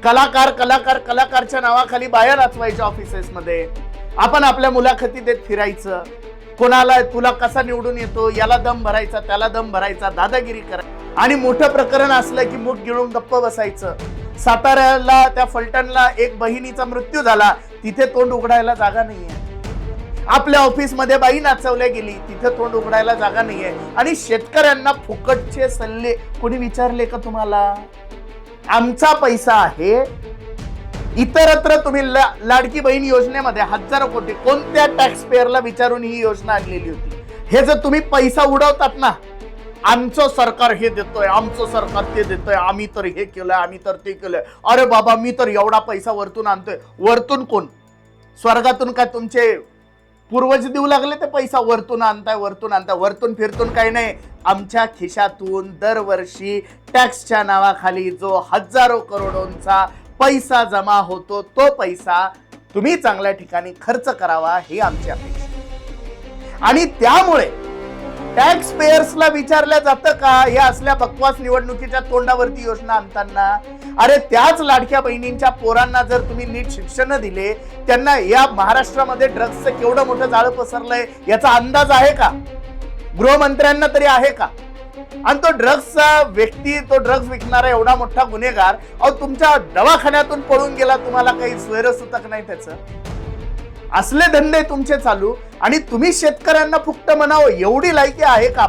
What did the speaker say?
कलाकार कलाकार कलाकारच्या नावाखाली बाया नाचवायच्या ऑफिसेस मध्ये, आपण आपल्या मुलाखती देत फिरायचं, कोणाला तुला कसा निवडून येतो याला दम भरायचा, त्याला दम भरायचा, दादागिरी करायची, आणि मोठं प्रकरण असलं की मुख गिळून गप्प बसायचं. साताऱ्याला त्या फलटणला एक बहिणीचा मृत्यू झाला, तिथे तोंड उघडायला जागा नाहीये. आपल्या ऑफिस मध्ये बाई नाचवल्या गेली, तिथे तोंड उघडायला जागा नाहीये. आणि शेतकऱ्यांना फुकटचे सल्ले कोणी विचारले का तुम्हाला? आमचा पैसा आहे. इतरत्र तुम्ही लाडकी बहीण योजनेमध्ये हजारो कोटी कोणत्या टॅक्स पेअरला विचारून ही योजना आणलेली होती? हे जर तुम्ही पैसा उडवतात ना, आमचं सरकार हे देतोय, आमचं सरकार ते देतोय, आम्ही तर हे केलंय, आम्ही तर ते केलंय, अरे बाबा मी तर एवढा पैसा वरतून आणतोय. वरतून कोण? स्वर्गातून काय तुमचे पूर्वज देऊ लागले ते पैसा? वरतून आणताय, वरतून आणताय, वरतून फिरतून काही नाही. आमच्या खिशातून दरवर्षी टॅक्सच्या नावाखाली जो हजारो करोडोंचा पैसा जमा होतो, तो पैसा तुम्ही चांगल्या ठिकाणी खर्च करावा ही आमची अपेक्षा. आणि त्यामुळे टॅक्स पेयर्सला विचारलं जातं का या असल्या बकवास निवडणुकीच्या तोंडावरती योजना आणताना? अरे त्याच लाडक्या बहिणींच्या पोरांना जर तुम्ही नीट शिक्षण दिले, त्यांना या महाराष्ट्रामध्ये ड्रग्सचं केवढं मोठं जाळं पसरलंय याचा अंदाज आहे का? गृहमंत्र्यांना तरी आहे का? आणि तो ड्रग्सचा व्यक्ती, तो ड्रग्स विकणारा एवढा मोठा गुन्हेगार तुमच्या दवाखान्यातून पळून गेला, तुम्हाला काही स्वैरसूतक नाही त्याचं? असले धंदे तुमचे चालू, आणि तुम्ही शेतकऱ्यांना फुकट म्हणावं एवढी लायकी आहे का?